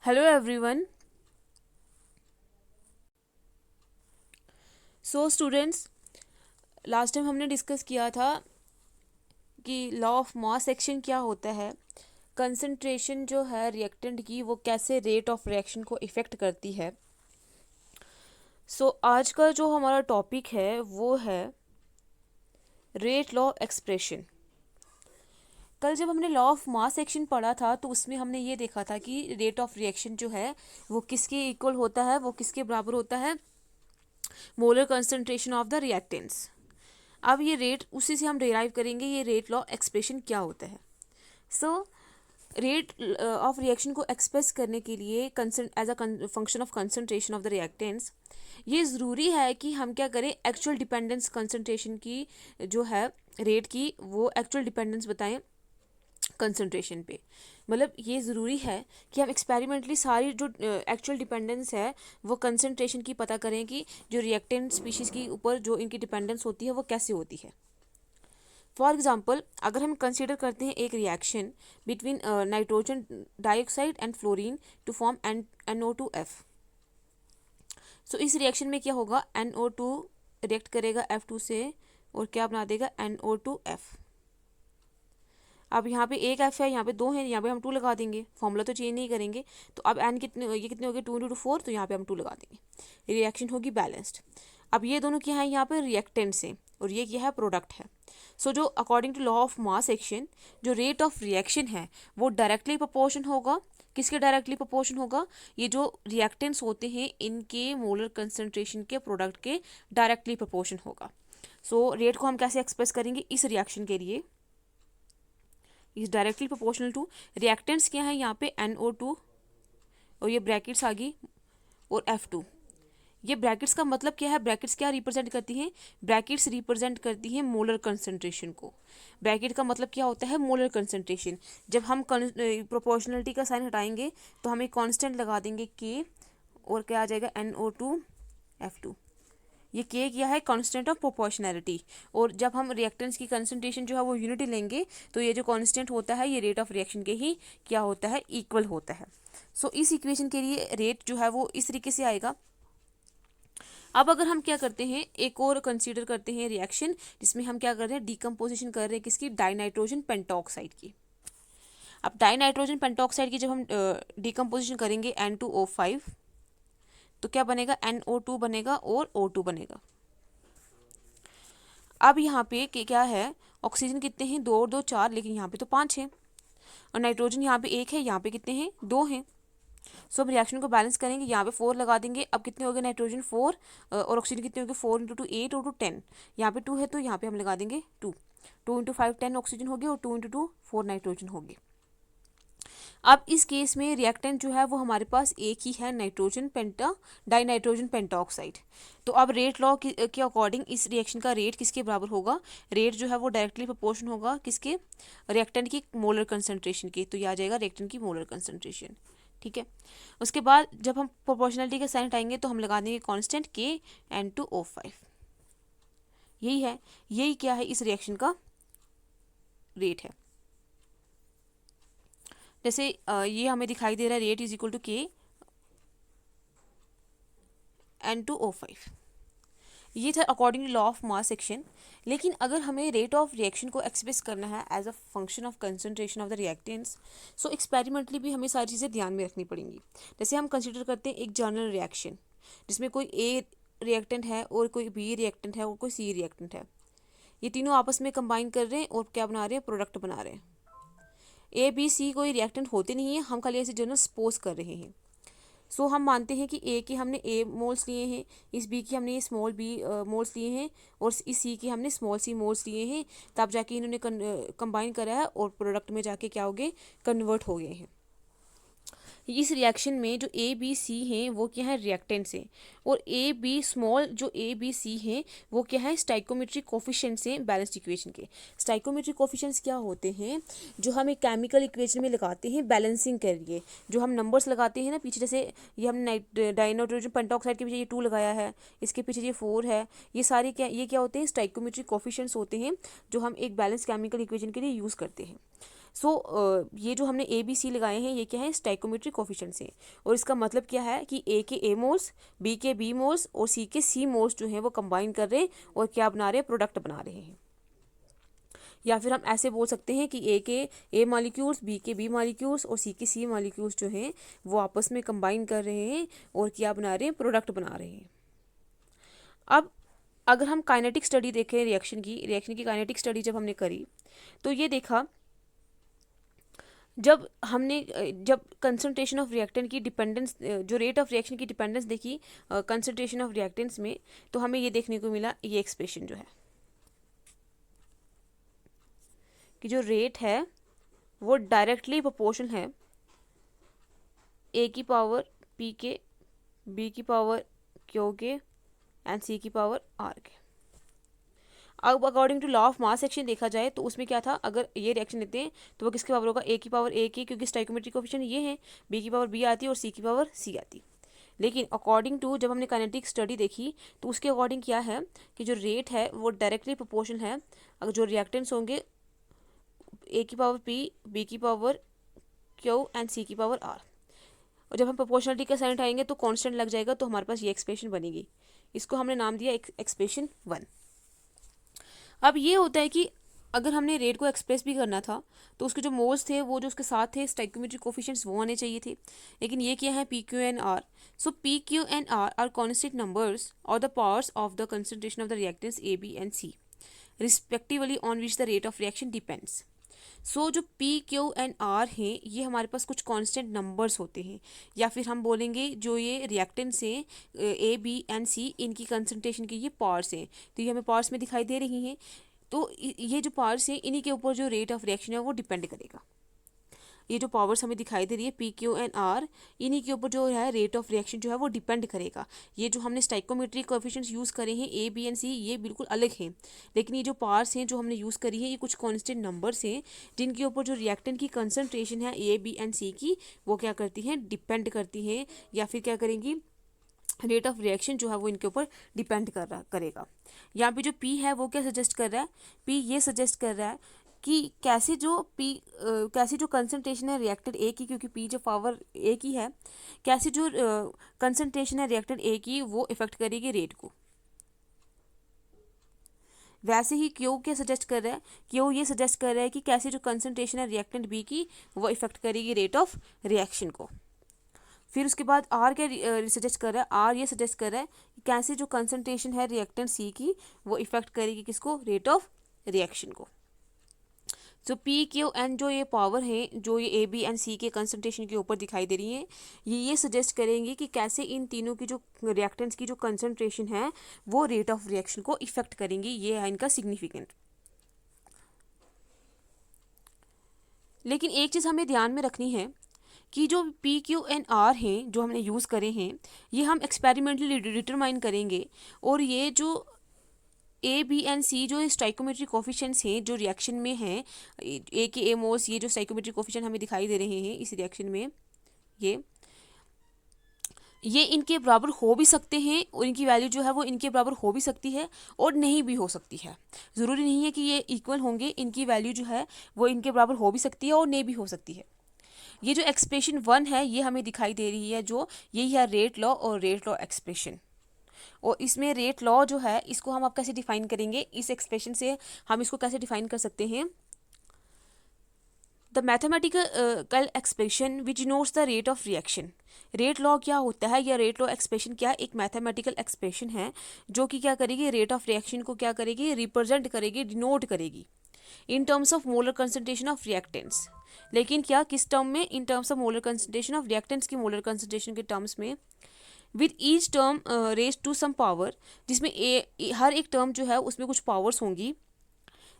Hello everyone. So students, last time हमने discuss किया था कि लॉ ऑफ मास एक्शन क्या होता है, कंसंट्रेशन जो है रिएक्टेंट की वो कैसे रेट ऑफ रिएक्शन को इफ़ेक्ट करती है। आज का जो हमारा टॉपिक है वो है रेट लॉ एक्सप्रेशन। कल जब हमने लॉ ऑफ मास एक्शन पढ़ा था तो उसमें हमने ये देखा था कि रेट ऑफ रिएक्शन जो है वो किसके इक्वल होता है, वो किसके बराबर होता है, molar concentration of the reactants. अब ये रेट उसी से हम डिराइव करेंगे ये रेट लॉ एक्सप्रेशन क्या होता है। सो रेट ऑफ रिएक्शन को एक्सप्रेस करने के लिए as a function of concentration of the reactants ये ज़रूरी है कि हम क्या करें, एक्चुअल डिपेंडेंस कंसंट्रेशन की जो है रेट की वो एक्चुअल डिपेंडेंस बताएं कंसंट्रेशन पे। मतलब ये ज़रूरी है कि हम एक्सपेरिमेंटली सारी जो एक्चुअल डिपेंडेंस है वो कंसंट्रेशन की पता करें कि जो रिएक्टेंट स्पीशीज़ की ऊपर जो इनकी डिपेंडेंस होती है वो कैसे होती है। फॉर एग्जाम्पल, अगर हम कंसिडर करते हैं एक reaction between nitrogen dioxide and fluorine to form NO2F। So इस रिएक्शन में क्या होगा, NO2 रिएक्ट करेगा F2 से और क्या बना देगा NO2F। अब यहाँ पे एक एफ है, यहाँ पे दो है, यहाँ पे हम 2 लगा देंगे, फॉर्मूला तो चेंज नहीं करेंगे। तो अब एन कितने, ये कितने हो गए 2 × 4, तो यहाँ पे हम 2 लगा देंगे, रिएक्शन होगी बैलेंस्ड। अब ये दोनों क्या है, यहाँ पे रिएक्टेंट्स हैं और ये क्या है, प्रोडक्ट है। जो according to law of mass action जो रेट ऑफ रिएक्शन है वो डायरेक्टली प्रोपोर्शन होगा, किसके डायरेक्टली प्रोपोर्शन होगा, ये जो रिएक्टेंट्स होते हैं इनके मोलर कंसंट्रेशन के प्रोडक्ट के डायरेक्टली प्रोपोर्शन होगा। रेट को हम कैसे एक्सप्रेस करेंगे इस रिएक्शन के लिए, is directly proportional to reactants क्या है यहाँ पे NO2 और ये ब्रैकेट्स आ गई और F2। ये ब्रैकेट्स का मतलब क्या है, ब्रैकेट्स क्या रिप्रेजेंट करती हैं, ब्रैकेट्स रिप्रेजेंट करती हैं मोलर कंसंट्रेशन को। ब्रैकेट का मतलब क्या होता है, मोलर कंसंट्रेशन। जब हम प्रोपोर्शनलिटी का साइन हटाएंगे तो हम एक कांस्टेंट लगा देंगे K और क्या आ जाएगा NO2F2। ये के क्या है, कांस्टेंट ऑफ प्रोपोर्शनैलिटी। और जब हम रिएक्टेंट्स की कंसंट्रेशन जो है वो यूनिटी लेंगे तो ये जो कांस्टेंट होता है ये रेट ऑफ रिएक्शन के ही क्या होता है, इक्वल होता है। इस इक्वेशन के लिए रेट जो है वो इस तरीके से आएगा। अब अगर हम क्या करते हैं, एक और कंसीडर करते हैं रिएक्शन जिसमें हम क्या कर रहे हैं, डिकम्पोजिशन कर रहे हैं किसकी, डाइनाइट्रोजन पेंटॉक्साइड की। अब डाइनाइट्रोजन पेंटॉक्साइड की जब हम डिकम्पोजिशन करेंगे N2O5 तो क्या बनेगा, NO2 बनेगा और O2 बनेगा। अब यहाँ पे क्या है, ऑक्सीजन कितने हैं, 2 और 2 4, लेकिन यहाँ पे तो 5 हैं और नाइट्रोजन यहाँ पे 1 है, यहाँ पे कितने हैं, 2 हैं। अब रिएक्शन को बैलेंस करेंगे, यहाँ पे 4 लगा देंगे। अब कितने हो गए, नाइट्रोजन 4 और ऑक्सीजन कितने हो गए, 4 × 2 8 और 2 10। यहाँ पे 2 है तो यहाँ पे हम लगा देंगे 2। 2 × 5 10 ऑक्सीजन हो गया और 2 × 2 4 नाइट्रोजन हो गया। अब इस केस में रिएक्टेंट जो है वो हमारे पास एक ही है, डाइनाइट्रोजन पेंटॉक्साइड। तो अब रेट लॉ के अकॉर्डिंग इस रिएक्शन का रेट किसके बराबर होगा, रेट जो है वो डायरेक्टली प्रोपोर्शन होगा किसके, रिएक्टेंट की मोलर कंसंट्रेशन की। तो यह आ जाएगा रिएक्टेंट की मोलर कंसंट्रेशन। ठीक है, उसके बाद जब हम प्रोपोर्शनलिटी के साइन हटाएंगे तो हम लगा देंगे कांस्टेंट KN2O5। यही है, यही क्या है इस रिएक्शन का रेट है। जैसे ये हमें दिखाई दे रहा है, rate is equal to KN2O5। ये था according to law of mass action. लेकिन अगर हमें रेट ऑफ रिएक्शन को एक्सप्रेस करना है as a function of concentration of the reactants, experimentally भी हमें सारी चीज़ें ध्यान में रखनी पड़ेंगी। जैसे हम कंसिडर करते हैं एक जनरल रिएक्शन जिसमें कोई A रिएक्टेंट है और कोई B रिएक्टेंट है और कोई C रिएक्टेंट है। ये तीनों आपस में कंबाइन कर रहे हैं और क्या बना रहे हैं, प्रोडक्ट बना रहे हैं। A B C कोई रिएक्टेंट होते नहीं है, हम खाली ऐसे जनरल सपोज कर रहे हैं। हम मानते हैं कि A के हमने A मोल्स लिए हैं, इस B की हमने ये स्मॉल B मोल्स लिए हैं और इस C के हमने स्मॉल C मोल्स लिए हैं। तब जाके इन्होंने कंबाइन करा है और प्रोडक्ट में जाके क्या हो गए, कन्वर्ट हो गए हैं। इस रिएक्शन में जो A B C हैं वो क्या है, रिएक्टेंट्स हैं। और स्मॉल जो A B C हैं वो क्या है, स्टाइकोमेट्रिक कोफिशिएंट्स हैं बैलेंस्ड इक्वेशन के। स्टाइकोमेट्रिक कोफिशिएंट्स क्या होते हैं, जो हम एक केमिकल इक्वेशन में लगाते हैं बैलेंसिंग के लिए। जो हम नंबर्स लगाते हैं ना पीछे, जैसे ये हमने डाइनाइट्रोजन पेंटॉक्साइड के पीछे ये 2 लगाया है, इसके पीछे ये 4 है, ये सारे क्या होते हैं, स्टाइकोमेट्रिक कोफिशिएंट्स होते हैं जो हम एक बैलेंस केमिकल इक्वेशन के लिए यूज़ करते हैं। ये जो हमने ए बी सी लगाए हैं ये क्या है, स्टाइकोमेट्रिक कोफिशिएंट्स हैं। और इसका मतलब क्या है कि ए के ए मोल्स, बी के बी मोल्स और सी के सी मोल्स जो हैं वो कंबाइन कर रहे हैं और क्या बना रहे हैं, प्रोडक्ट बना रहे हैं। या फिर हम ऐसे बोल सकते हैं कि ए के ए मॉलिक्यूल्स, बी के बी मॉलिक्यूल्स और सी के सी मॉलिक्यूल्स जो हैं वो आपस में कंबाइन कर रहे हैं और क्या बना रहे हैं, प्रोडक्ट बना रहे हैं। अब अगर हम काइनेटिक स्टडी देखें रिएक्शन की काइनेटिक स्टडी जब हमने करी तो ये देखा, जब कंसंट्रेशन ऑफ रिएक्टेंट की डिपेंडेंस, जो रेट ऑफ रिएक्शन की डिपेंडेंस देखी कंसंट्रेशन ऑफ रिएक्टेंट्स में, तो हमें ये देखने को मिला, ये एक्सप्रेशन जो है कि जो रेट है वो डायरेक्टली प्रोपोर्शनल है ए की पावर पी के, बी की पावर क्यू के एंड सी की पावर आर के। अब according to law of mass action देखा जाए तो उसमें क्या था, अगर ये रिएक्शन लेते हैं तो वो किसके पावर होगा, ए की पावर ए की, क्योंकि स्टाइकोमेट्रिक कोफिशिएंट ये है, बी की पावर बी आती है और सी की पावर सी आती। लेकिन अकॉर्डिंग टू जब हमने काइनेटिक स्टडी देखी तो उसके अकॉर्डिंग क्या है कि जो रेट है वो डायरेक्टली प्रोपोर्शनल है, अगर जो रिएक्टेंट्स होंगे ए की पावर पी, बी की पावर क्यू एंड सी की पावर आर। और जब हम प्रोपोर्शनलिटी का साइन उठाएंगे तो कांस्टेंट लग जाएगा, तो हमारे पास ये एक्सप्रेशन बनेगी। इसको हमने नाम दिया एक्सप्रेशन 1। अब ये होता है कि अगर हमने रेट को एक्सप्रेस भी करना था तो उसके जो मोल्स थे वो जो उसके साथ थे स्टाइकोमेट्रिक कोफिशिएंट्स वो आने चाहिए थे, लेकिन ये क्या है, P Q and R. So P Q and R constant numbers और the powers of the concentration of the reactants A B and C respectively on which the rate of reaction depends. So जो P Q and are हैं ये हमारे पास कुछ constant numbers होते हैं, या फिर हम बोलेंगे जो ये रिएक्टेंट्स हैं ए बी एंड सी, इनकी कंसंट्रेशन की ये पार्ट्स हैं, तो ये हमें पार्ट्स में दिखाई दे रही हैं। तो ये जो पार्ट्स हैं इन्हीं के ऊपर जो रेट ऑफ रिएक्शन है वो डिपेंड करेगा। ये जो पावर्स हमें दिखाई दे रही है पी क्यू एंड आर, इन्हीं के ऊपर जो है रेट ऑफ रिएक्शन जो है वो डिपेंड करेगा। ये जो हमने स्टाइकोमेट्रिक कोएफिशिएंट्स यूज़ करे हैं ए बी एंड सी, ये बिल्कुल अलग हैं, लेकिन ये जो पार्ट्स हैं जो हमने यूज़ करी है ये कुछ कॉन्स्टेंट नंबर्स हैं जिनके ऊपर जो रिएक्टेंट की कंसनट्रेशन है ए बी एंड सी की वो क्या करती हैं, डिपेंड करती हैं, या फिर क्या करेंगी, रेट ऑफ रिएक्शन जो है वो इनके ऊपर डिपेंड करेगा। यहाँ पे जो पी है वो क्या सजेस्ट कर रहा है, पी ये सजेस्ट कर रहा है कि कैसे जो कंसंट्रेशन है रिएक्टेंट ए की, क्योंकि पी जो पावर ए की है, कैसे जो कंसंट्रेशन है रिएक्टेंट ए की वो इफेक्ट करेगी रेट को। वैसे ही क्यू क्या सजेस्ट कर रहा है, क्यू ये सजेस्ट कर रहा है कि कैसे जो कंसंट्रेशन है रिएक्टेंट बी की वो इफेक्ट करेगी रेट ऑफ रिएक्शन को। फिर उसके बाद आर क्या सजेस्ट कर रहा है, आर ये सजेस्ट कर रहा है कि कैसे जो कंसंट्रेशन है रिएक्टेंट सी की वो इफेक्ट करेगी किसको, रेट ऑफ रिएक्शन को। जो पी क्यू एन जो ये पावर है जो ये ए बी एंड सी के कंसंट्रेशन के ऊपर दिखाई दे रही है, ये सजेस्ट करेंगे कि कैसे इन तीनों की जो रिएक्टेंट्स की जो कंसंट्रेशन है वो रेट ऑफ रिएक्शन को इफेक्ट करेंगी। ये है इनका सिग्निफिकेंट। लेकिन एक चीज़ हमें ध्यान में रखनी है कि जो पी क्यू एन आर हैं जो हमने यूज़ करे हैं ये हम एक्सपेरिमेंटली डिटरमाइन करेंगे, और ये जो ए बी एंड सी जो स्टाइकोमेट्रिक कोफिशिएंट्स हैं जो रिएक्शन में हैं, ए के ए मोल्स, ये जो स्टाइकोमेट्रिक कोफिशिएंट हमें दिखाई दे रहे हैं इस रिएक्शन में, ये इनके बराबर हो भी सकते हैं और इनकी वैल्यू जो है वो इनके बराबर हो भी सकती है और नहीं भी हो सकती है। ज़रूरी नहीं है कि ये इक्वल होंगे, इनकी वैल्यू जो है वो इनके बराबर हो भी सकती है और नहीं भी हो सकती है। ये जो एक्सप्रेशन 1 है ये हमें दिखाई दे रही है, जो यही है रेट लॉ और रेट लॉ एक्सप्रेशन। और इसमें रेट लॉ जो है इसको हम अब कैसे डिफाइन करेंगे, इस एक्सप्रेशन से हम इसको कैसे डिफाइन कर सकते हैं, the mathematical expression which denotes the rate of reaction. Rate law क्या होता है या रेट लॉ एक्सप्रेशन क्या है, एक मैथमेटिकल एक्सप्रेशन है जो कि क्या करेगी, रेट ऑफ रिएक्शन को क्या करेगी, रिप्रेजेंट करेगी, डिनोट करेगी in terms of molar concentration of reactants. लेकिन क्या किस टर्म में, in terms of molar concentration of reactants की मोलर कंसंट्रेशन के टर्म्स में, with each term raise to some power, जिसमें हर एक टर्म जो है उसमें कुछ पावर्स होंगी,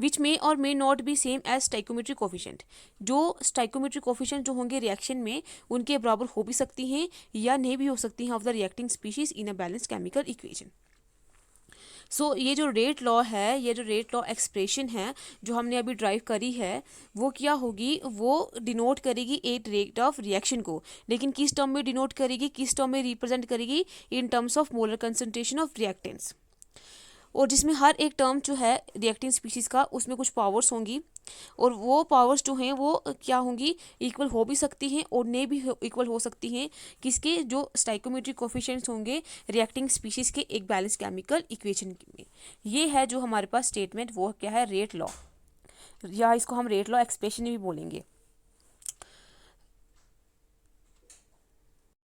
विच मे और may not be same as stoichiometric coefficient. जो स्टाइकोमेट्रिक कोफिशिएंट जो होंगे रिएक्शन में उनके बराबर हो भी सकती हैं या नहीं भी हो सकती हैं of the reacting species in a balanced chemical equation. So ये जो रेट लॉ है, ये जो रेट लॉ एक्सप्रेशन है जो हमने अभी ड्राइव करी है वो क्या होगी, वो डिनोट करेगी एक रेट ऑफ रिएक्शन को, लेकिन किस टर्म में डिनोट करेगी, किस टर्म में रिप्रेजेंट करेगी, in terms of molar concentration of reactants. और जिसमें हर एक टर्म जो है रिएक्टिंग स्पीशीज़ का उसमें कुछ पावर्स होंगी, और वो पावर्स जो हैं वो क्या होंगी, इक्वल हो भी सकती हैं और नहीं भी इक्वल हो सकती हैं किसके, जो स्टाइकोमेट्रिक कोफिशिएंट्स होंगे रिएक्टिंग स्पीशीज़ के एक बैलेंस केमिकल इक्वेशन में। ये है जो हमारे पास स्टेटमेंट, वो क्या है, रेट लॉ, या इसको हम रेट लॉ एक्सप्रेशन भी बोलेंगे।